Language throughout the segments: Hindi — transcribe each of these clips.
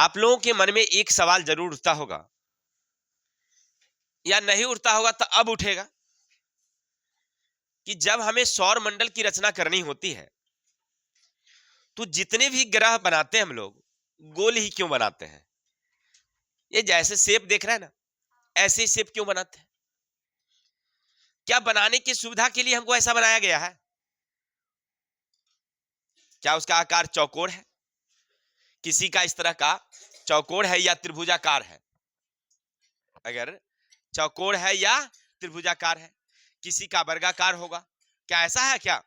आप लोगों के मन में एक सवाल जरूर उठता होगा, या नहीं उठता होगा तो अब उठेगा, कि जब हमें सौर मंडल की रचना करनी होती है तो जितने भी ग्रह बनाते हैं हम लोग गोल ही क्यों बनाते हैं? ये जैसे शेप देख रहे हैं ना, ऐसे ही शेप क्यों बनाते हैं? क्या बनाने की सुविधा के लिए हमको ऐसा बनाया गया है? क्या उसका आकार चौकोर है, किसी का इस तरह का चौकोर है या त्रिभुजाकार है? अगर चौकोर है या त्रिभुजाकार है, किसी का वर्गाकार होगा, क्या ऐसा है क्या?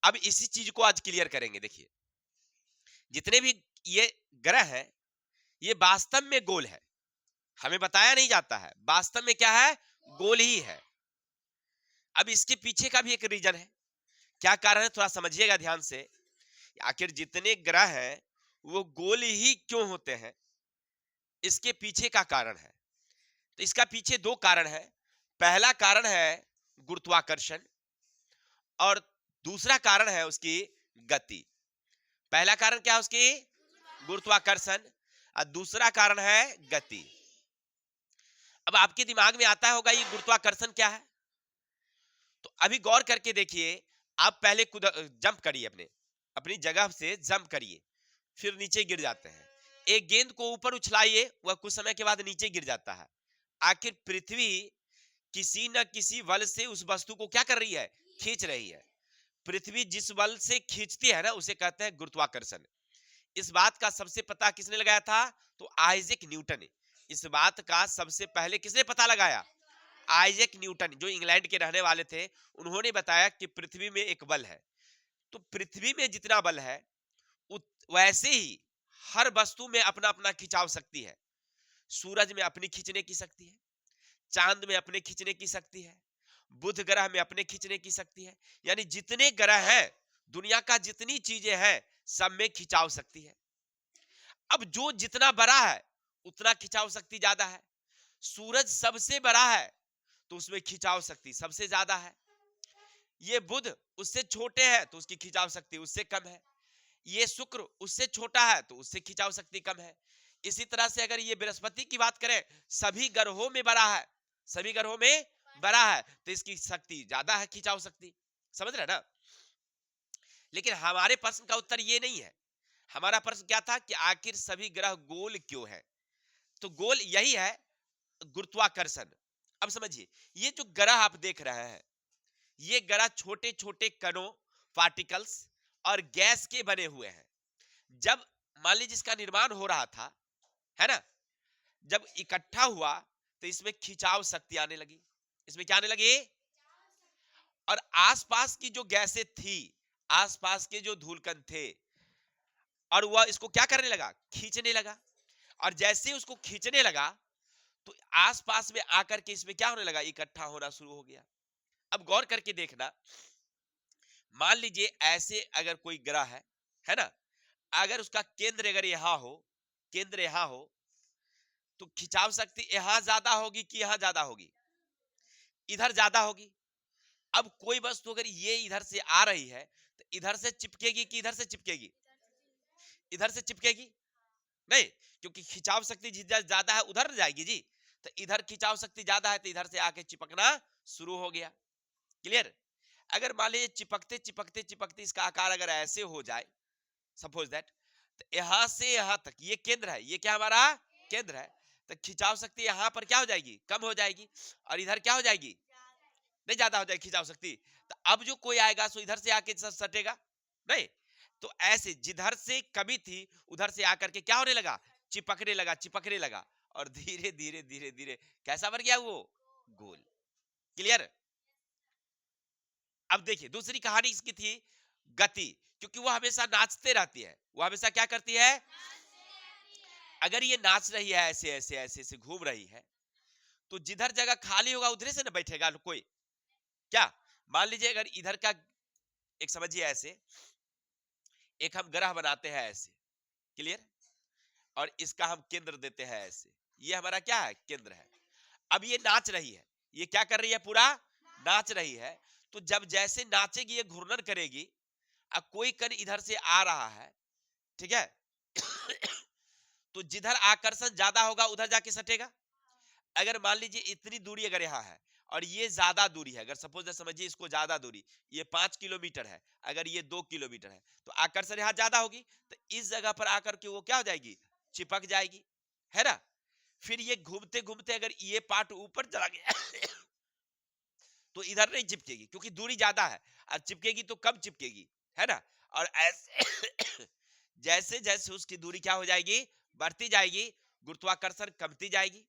अब इसी चीज को आज क्लियर करेंगे। देखिए, जितने भी ये ग्रह है ये वास्तव में गोल है, हमें बताया नहीं जाता है, वास्तव में क्या है? गोल ही है। अब इसके पीछे का भी एक रीजन है। क्या कारण है थोड़ा समझिएगा ध्यान से। आखिर जितने ग्रह हैं वो गोल ही क्यों होते हैं, इसके पीछे का कारण है। तो इसका पीछे दो कारण है। पहला कारण है गुरुत्वाकर्षण और दूसरा कारण है उसकी गति। पहला कारण क्या है? उसकी गुरुत्वाकर्षण, और दूसरा कारण है गति। अब आपके दिमाग में आता होगा ये गुरुत्वाकर्षण क्या है? तो अभी गौर करके देखिए, आप पहले जंप करिए, अपने अपनी जगह से जंप करिए, फिर नीचे गिर जाते हैं। एक गेंद को ऊपर उछलाइए, वह कुछ समय के बाद नीचे गिर जाता है। आखिर पृथ्वी किसी न किसी बल से उस वस्तु को क्या कर रही है? खींच रही है। पृथ्वी जिस बल से खींचती है ना, उसे कहते हैं गुरुत्वाकर्षण। इस बात का सबसे पता किसने लगाया था? तो आइजैक न्यूटन ने। इस बात का सबसे पहले किसने पता लगाया? आइजैक न्यूटन, जो इंग्लैंड के रहने वाले थे। उन्होंने बताया कि पृथ्वी में एक बल है। तो पृथ्वी में जितना बल है वैसे ही हर वस्तु में अपना अपना खिंचाव शक्ति है। सूरज में अपनी खींचने की शक्ति है, चांद में अपने खींचने की शक्ति है, बुध ग्रह में अपने खींचने की शक्ति है। यानी जितने ग्रह हैं, दुनिया का जितनी चीजें हैं, सब में खिंचाव शक्ति है। अब जो जितना बड़ा है उतना खिंचाव शक्ति ज्यादा है। सूरज सबसे बड़ा है तो उसमें खिंचाव शक्ति सबसे ज्यादा है। ये बुध उससे छोटे हैं तो उसकी खिंचाव शक्ति उससे कम है। ये शुक्र उससे छोटा है तो उससे खिंचाव शक्ति कम है। इसी तरह से अगर ये बृहस्पति की बात करें, सभी ग्रहों में बड़ा है, सभी ग्रहों में बड़ा है, तो इसकी शक्ति ज्यादा है, खिंचाव शक्ति। समझ रहे ना? लेकिन हमारे प्रश्न का उत्तर ये नहीं है। हमारा प्रश्न क्या था कि आखिर सभी ग्रह गोल क्यों है? तो गोल यही है, गुरुत्वाकर्षण। अब समझिए, ये जो ग्रह आप देख रहे हैं, ये ग्रह छोटे छोटे कणों, पार्टिकल्स और गैस के बने हुए हैं। जब मान लीजिए इसका निर्माण हो रहा था, है ना, जब इकट्ठा हुआ तो इसमें खिंचाव शक्ति आने लगी। इसमें क्या आने लगी? और आसपास की जो गैसें थी, आसपास के जो धूलकण थे, और वह इसको क्या करने लगा? खींचने लगा। और जैसे उसको खींचने लगा तो आसपास में आकर के इसमें क्या होने लगा? इकट्ठा होना शुरू हो गया। अब गौर करके देखना, मान लीजिए ऐसे अगर कोई ग्रह है ना, अगर उसका केंद्र अगर यहां हो, केंद्र यहां हो, तो खिंचाव शक्ति यहां ज्यादा होगी कि यहां ज्यादा होगी? इधर ज्यादा होगी। अब कोई वस्तु अगर ये इधर से आ रही है तो इधर से चिपकेगी कि इधर से चिपकेगी? इधर से चिपकेगी नहीं, क्योंकि खिंचाव शक्ति जिधर ज्यादा है उधर जाएगी जी। तो इधर खिंचाव शक्ति ज्यादा है तो इधर से आके चिपकना शुरू हो गया। क्लियर? अगर मान लीजिए चिपकते चिपकते चिपकते इसका आकार अगर ऐसे हो जाए, सपोज दैट, तो यहां से यहां तक ये केंद्र है, ये क्या हमारा केंद्र है, तो खिंचाव शक्ति यहां पर क्या हो जाएगी? कम हो जाएगी। और इधर क्या हो जाएगी? नहीं, ज्यादा हो जाएगी खिंचाव शक्ति। तो अब जो कोई आएगा सो इधर से आके सटेगा नहीं। तो ऐसे जिधर से कमी थी उधर से आकर के क्या होने लगा? चिपकने लगा, चिपकने लगा। और धीरे धीरे धीरे धीरे कैसा बन गया वो? गोल। क्लियर? अब देखिए दूसरी कहानी इसकी थी गति, क्योंकि वो हमेशा नाचते रहती है। वो हमेशा क्या करती है? अगर ये नाच रही है, ऐसे ऐसे ऐसे ऐसे घूम रही है, तो जिधर जगह खाली होगा उधर से ना बैठेगा कोई। क्या मान लीजिए अगर इधर का एक समझिए, ऐसे एक हम ग्रह बनाते हैं ऐसे, क्लियर, और इसका हम केंद्र देते हैं ऐसे, ये हमारा क्या है? केंद्र है। अब ये नाच रही है, ये क्या कर रही है? पूरा नाच रही है। तो जब जैसे नाचेगी ये घूर्णन करेगी। अब कोई कण इधर से आ रहा है, ठीक है तो जिधर आकर्षण ज्यादा होगा उधर जाके सटेगा। अगर मान लीजिए इतनी दूरी अगर यहाँ है और ये ज्यादा दूरी है, अगर सपोज समझिए इसको ज्यादा दूरी, ये 5 किलोमीटर है, अगर ये 2 किलोमीटर है, तो आकर्षण यहाँ ज्यादा होगी, तो इस जगह पर आकर के वो क्या हो जाएगी, चिपक जाएगी, है ना। फिर ये घूमते घूमते अगर ये पार्ट ऊपर चला गया तो इधर नहीं चिपकेगी क्योंकि दूरी ज्यादा है, और चिपकेगी तो कम चिपकेगी, है ना। और ऐसे जैसे जैसे उसकी दूरी क्या हो जाएगी, बढ़ती जाएगी, गुरुत्वाकर्षण कमती जाएगी।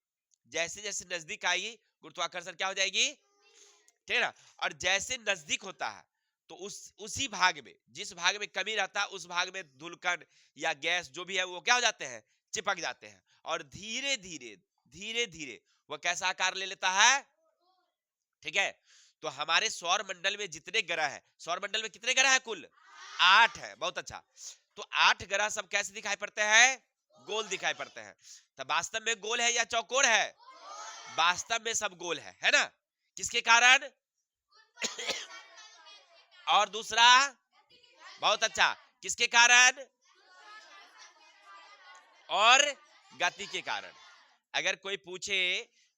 जैसे जैसे नजदीक आएगी गुरुत्वाकर्षण क्या हो जाएगी, ठीक है ना। और जैसे नजदीक होता है तो उसी भाग में, जिस भाग में कमी रहता है उस भाग में धूलकण या गैस जो भी है वो क्या हो जाते हैं, चिपक जाते हैं। और धीरे धीरे धीरे धीरे वो कैसा आकार ले लेता है, ठीक है। तो हमारे सौर मंडल में जितने ग्रह है, सौर मंडल में कितने ग्रह है कुल, 8 है, बहुत अच्छा। तो 8 ग्रह सब कैसे दिखाई पड़ते हैं, गोल दिखाई पड़ते हैं। तो वास्तव में गोल है या चौकोर है, वास्तव में सब गोल है ना। किसके कारण और दूसरा, बहुत अच्छा, किसके कारण, और गति के कारण। अगर कोई पूछे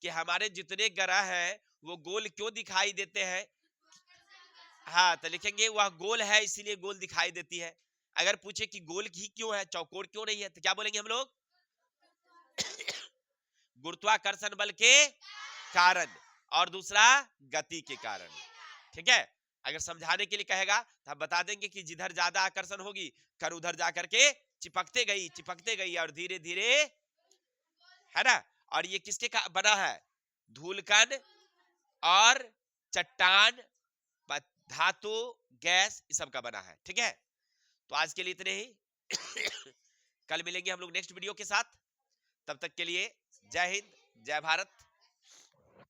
कि हमारे जितने ग्रह हैं वो गोल क्यों दिखाई देते हैं, हाँ तो लिखेंगे वह गोल है इसीलिए गोल दिखाई देती है। अगर पूछे कि गोल ही क्यों है, चौकोर क्यों नहीं है, तो क्या बोलेंगे हम लोग गुरुत्वाकर्षण बल के कारण, और दूसरा गति के कारण, ठीक है। अगर समझाने के लिए कहेगा तो हम बता देंगे कि जिधर ज्यादा आकर्षण होगी कर उधर जाकर के चिपकते गई और धीरे धीरे, है ना। और ये किसके बना है, धूलकण और चट्टान, धातु, गैस, इस सब का बना है, ठीक है। तो आज के लिए इतने ही कल मिलेंगे हम लोग नेक्स्ट वीडियो के साथ। तब तक के लिए जय हिंद, जय भारत।